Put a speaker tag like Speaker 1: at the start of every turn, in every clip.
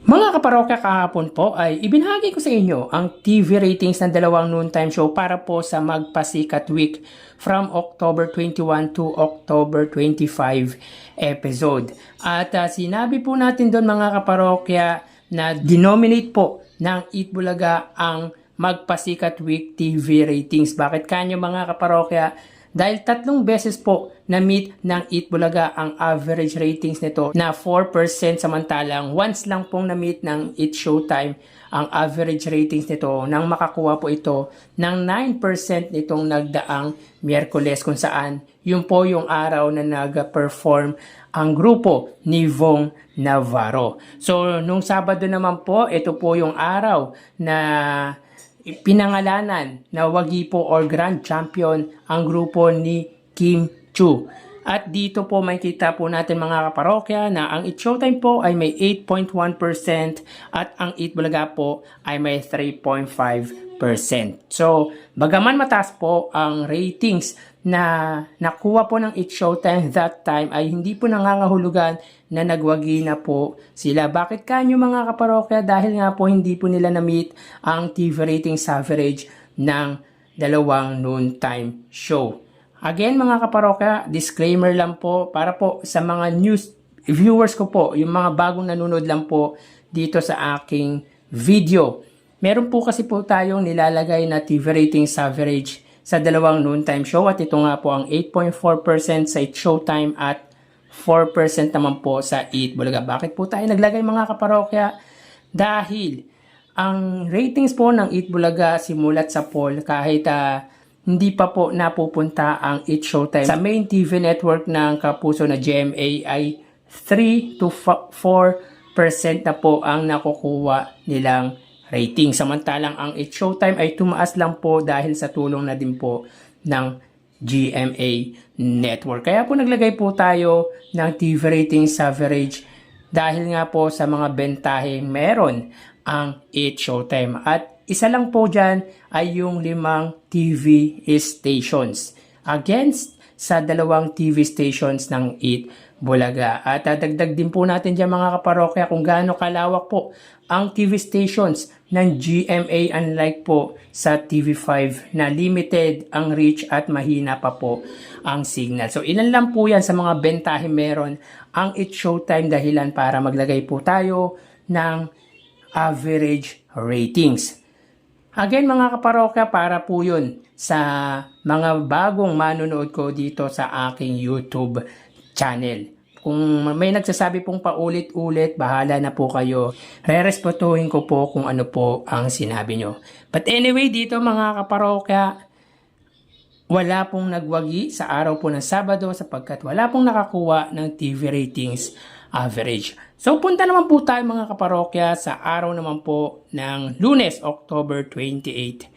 Speaker 1: Mga kaparokya, kahapon po ay ibinahagi ko sa inyo ang TV ratings ng dalawang noontime show para po sa Magpasikat Week from October 21 to October 25 episode. At sinabi po natin doon mga kaparokya na dinominate po ng Eat Bulaga ang Magpasikat Week TV ratings. Bakit kanyo mga kaparokya? Dahil 3 beses po na-meet ng Eat Bulaga ang average ratings nito na 4%, samantalang once lang pong na-meet ng Eat Showtime ang average ratings nito nang makakuha po ito ng 9% nitong nagdaang Miyerkules, kung saan yun po yung araw na nag-perform ang grupo ni Vong Navarro. So nung Sabado naman po, ito po yung araw na pinangalanan na wagi po or grand champion ang grupo ni Kim Chu. At dito po makikita po natin mga kaparokya na ang Eat Showtime po ay may 8.1% at ang Eat Bulaga po ay may 3.5%. So, bagaman mataas po ang ratings na nakuha po ng Eat Showtime that time, ay hindi po nangangahulugan na nagwagi na po sila. Bakit kanyo mga kaparokya? Dahil nga po hindi po nila na-meet ang TV ratings average ng dalawang noontime show. Again mga kaparokya, disclaimer lang po para po sa mga news viewers ko po, yung mga bagong nanonood lang po dito sa aking video. Meron po kasi po tayong nilalagay na TV ratings average sa dalawang noontime show at ito nga po ang 8.4% sa Eat Showtime at 4% naman po sa Eat Bulaga. Bakit po tayo naglagay mga kaparokya? Dahil ang ratings po ng Eat Bulaga simulat sa poll kahit hindi pa po napupunta ang Eat Showtime sa main TV network ng kapuso na GMA ay 3 to 4% na po ang nakukuha nilang rating. Samantalang ang Eat Showtime ay tumaas lang po dahil sa tulong na din po ng GMA network. Kaya po naglagay po tayo ng TV ratings average dahil nga po sa mga bentahe meron ang Eat Showtime. At isa lang po dyan ay yung 5 TV stations against sa 2 TV stations ng Eat Bulaga. At dagdag din po natin dyan mga kaparokya kung gaano kalawak po ang TV stations ng GMA, unlike po sa TV5 na limited ang reach at mahina pa po ang signal. So ilan lang po yan sa mga bentahe meron ang Eat Showtime, dahilan para maglagay po tayo ng average ratings. Again mga kaparokya, para po yun sa mga bagong manonood ko dito sa aking YouTube channel. Kung may nagsasabi pong paulit-ulit, bahala na po kayo. Re-respetuhin ko po kung ano po ang sinabi nyo. But anyway, dito mga kaparokya, wala pong nagwagi sa araw po ng Sabado sapagkat wala pong nakakuha ng TV ratings average. So punta naman po tayo mga kaparokya sa araw naman po ng Lunes, October 28.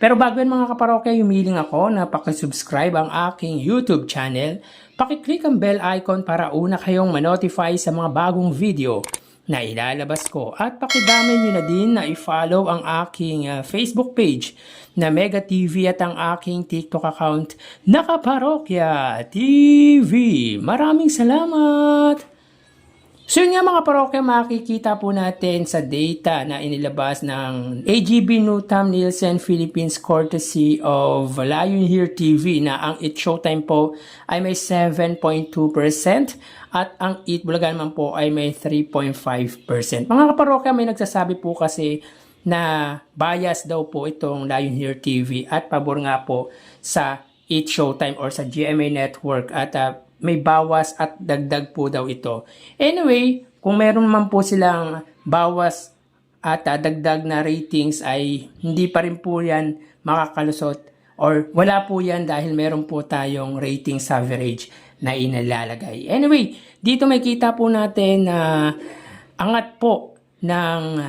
Speaker 1: Pero bago yan mga kaparokya, humiling ako na pakisubscribe ang aking YouTube channel. Pakiclick ang bell icon para una kayong manotify sa mga bagong video na ilalabas ko. At pakidamay nyo na din na i-follow ang aking Facebook page na Mega TV at ang aking TikTok account na Kaparokya TV. Maraming salamat! So yun nga mga parokya, makikita po natin sa data na inilabas ng AGB Nutam Nielsen Philippines courtesy of Lion Here TV na ang Eat Showtime po ay may 7.2% at ang Eat Bulaga naman po ay may 3.5%. Mga kaparokya, may nagsasabi po kasi na bias daw po itong Lion Here TV at pabor nga po sa Eat Showtime or sa GMA Network at may bawas at dagdag po daw ito. Anyway, kung meron man po silang bawas at dagdag na ratings ay hindi pa rin po yan makakalusot or wala po yan dahil meron po tayong ratings average na inalalagay. Anyway, dito may kita po natin na angat po ng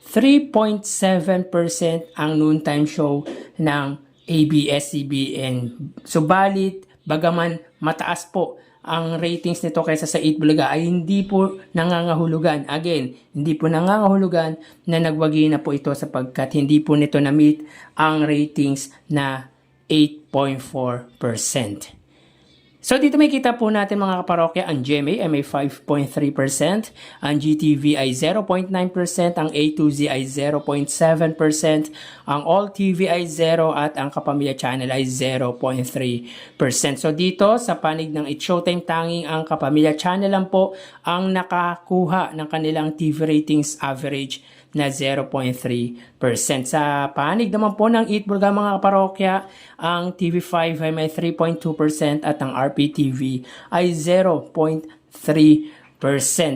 Speaker 1: 3.7% ang noontime show ng ABS-CBN. Subalit, bagaman mataas po ang ratings nito kaysa sa Eat Bulaga ay hindi po nangangahulugan. Again, hindi po nangangahulugan na nagwagi na po ito sapagkat hindi po nito na-meet ang ratings na 8.4%. So dito may kita po natin mga kaparokya, ang GMA ay may 5.3%, ang GTV ay 0.9%, ang A2Z ay 0.7%, ang All TV ay 0 at ang Kapamilya Channel ay 0.3%. So dito sa panig ng It's Showtime, tanging ang Kapamilya Channel lang po ang nakakuha ng kanilang TV ratings average na 0.3%. Sa panig naman po ng Eat Bulaga mga kaparokya, ang TV5 ay may 3.2% at ang RPTV ay 0.3%.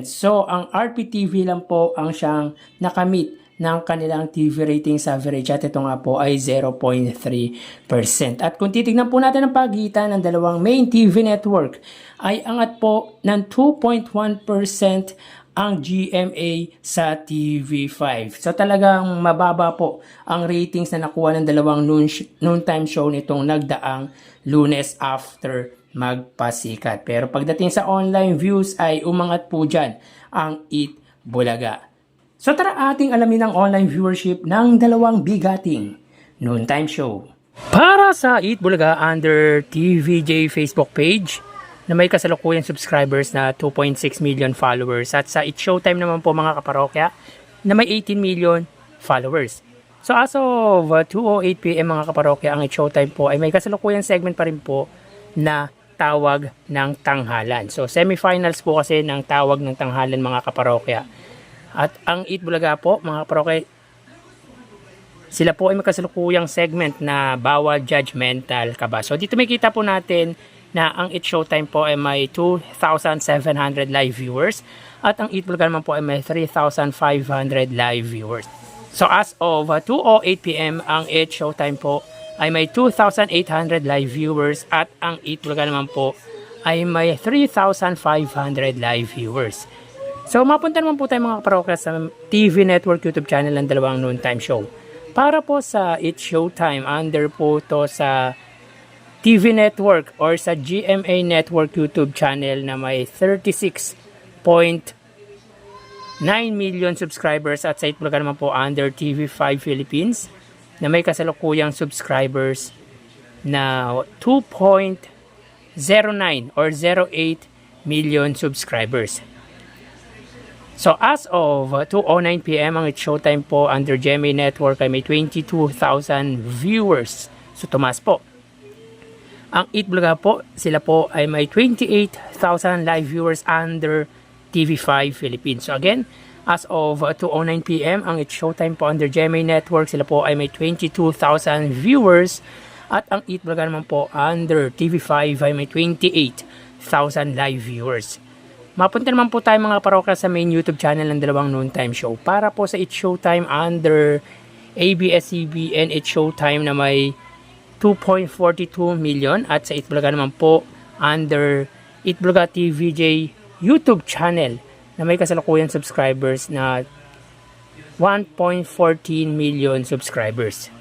Speaker 1: So, ang RPTV lang po ang siyang nakamit ng kanilang TV ratings average at ito nga po ay 0.3%. At kung titignan po natin ang pagitan ng dalawang main TV network, ay angat po ng 2.1% ang GMA sa TV5. So talagang mababa po ang ratings na nakuha ng dalawang noontime show nitong nagdaang Lunes after magpasikat. Pero pagdating sa online views ay umangat po dyan ang Eat Bulaga. So tara ating alamin ang online viewership ng dalawang bigating noontime show. Para sa Eat Bulaga under TVJ Facebook page, na may kasalukuyang subscribers na 2.6 million followers. At sa It's Showtime naman po mga kaparokya na may 18 million followers. So as of 2:08 PM mga kaparokya, ang It's Showtime po ay may kasalukuyang segment pa rin po na tawag ng tanghalan. So semifinals po kasi ng tawag ng tanghalan mga kaparokya. At ang Eat Bulaga po mga kaparokya, sila po ay may kasalukuyang segment na bawal judgmental ka ba. So dito may kita po natin na ang It's Showtime po ay may 2,700 live viewers at ang Eat Bulaga naman po ay may 3,500 live viewers. So as of 2:08 PM, ang It's Showtime po ay may 2,800 live viewers at ang Eat Bulaga naman po ay may 3,500 live viewers. So mapunta naman po tayo mga kaparokya sa TV Network YouTube channel ng dalawang noontime show. Para po sa It's Showtime, under po to sa TV Network or sa GMA Network YouTube channel na may 36.9 million subscribers at sa Eat Bulaga naman po under TV5 Philippines na may kasalukuyang subscribers na 2.09 or 08 million subscribers. So as of 2:09 PM, ang It's Showtime po under GMA Network ay may 22,000 viewers. So tumaas po. Ang Eat Bulaga po, sila po ay may 28,000 live viewers under TV5 Philippines. So again, as of 2:09 PM, ang It's Showtime po under GMA Network, sila po ay may 22,000 viewers at ang Eat Bulaga naman po under TV5 ay may 28,000 live viewers. Mapunta naman po tayo mga parokya sa main YouTube channel ng dalawang noontime show. Para po sa It's Showtime under ABS-CBN It's Showtime na may 2.42 million at sa Eat Bulaga naman po under Eat Bulaga TVJ YouTube channel na may kasalukuyang subscribers na 1.14 million subscribers.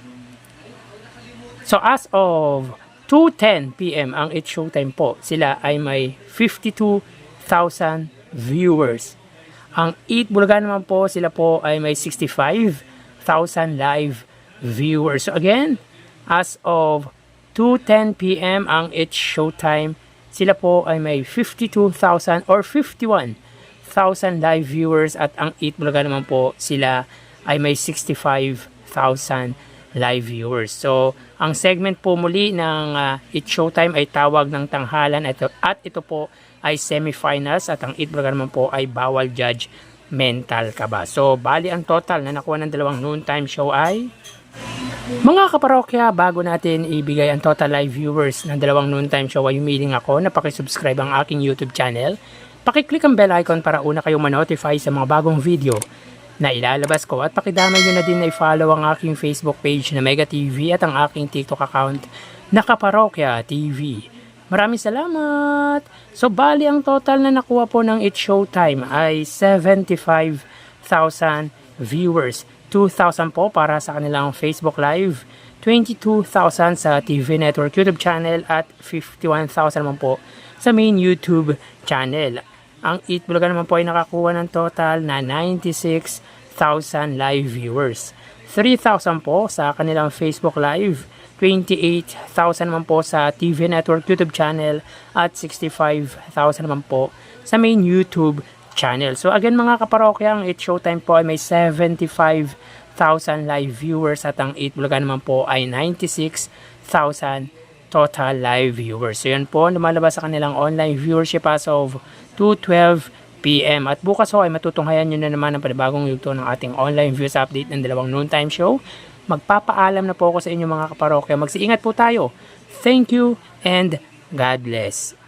Speaker 1: So as of 2:10 PM ang It's Showtime po, sila ay may 52,000 viewers. Ang Eat Bulaga naman po, sila po ay may 65,000 live viewers. So again, as of 2:10 PM ang It's Showtime, sila po ay may 52,000 or 51,000 live viewers at ang Eat Bulaga naman po, sila ay may 65,000 live viewers. So, ang segment po muli ng It's Showtime ay tawag ng tanghalan at ito po ay semifinals at ang Eat Bulaga naman po ay bawal judge mental ka ba. So, bali ang total na nakuha ng dalawang noontime show ay mga kaparokya, bago natin ibigay ang total live viewers ng dalawang noontime show ay humiling ako na pakisubscribe ang aking YouTube channel. Pakiclick ang bell icon para una kayong ma-notify sa mga bagong video na ilalabas ko at pakidamay nyo na din na i-follow ang aking Facebook page na Mega TV at ang aking TikTok account na Kaparokya TV. Maraming salamat! So bali ang total na nakuha po ng It's Showtime ay 75,000 viewers. 2,000 po para sa kanilang Facebook Live, 22,000 sa TV Network YouTube channel at 51,000 naman po sa main YouTube channel. Ang Eat Bulaga naman po ay nakakuha ng total na 96,000 live viewers. 3,000 po sa kanilang Facebook Live, 28,000 naman po sa TV Network YouTube channel at 65,000 naman po sa main YouTube channel. So again mga kaparokya, ang It's Showtime po ay may 75,000 live viewers at ang 8 Bulaga naman po ay 96,000 total live viewers. So yan po, lumalabas sa kanilang online viewership as of 2:12 PM. At bukas ho ay matutunghayan nyo na naman ang panibagong yugto ng ating online views update ng dalawang noontime show. Magpapaalam na po ako sa inyo mga kaparokya. Magsiingat po tayo. Thank you and God bless.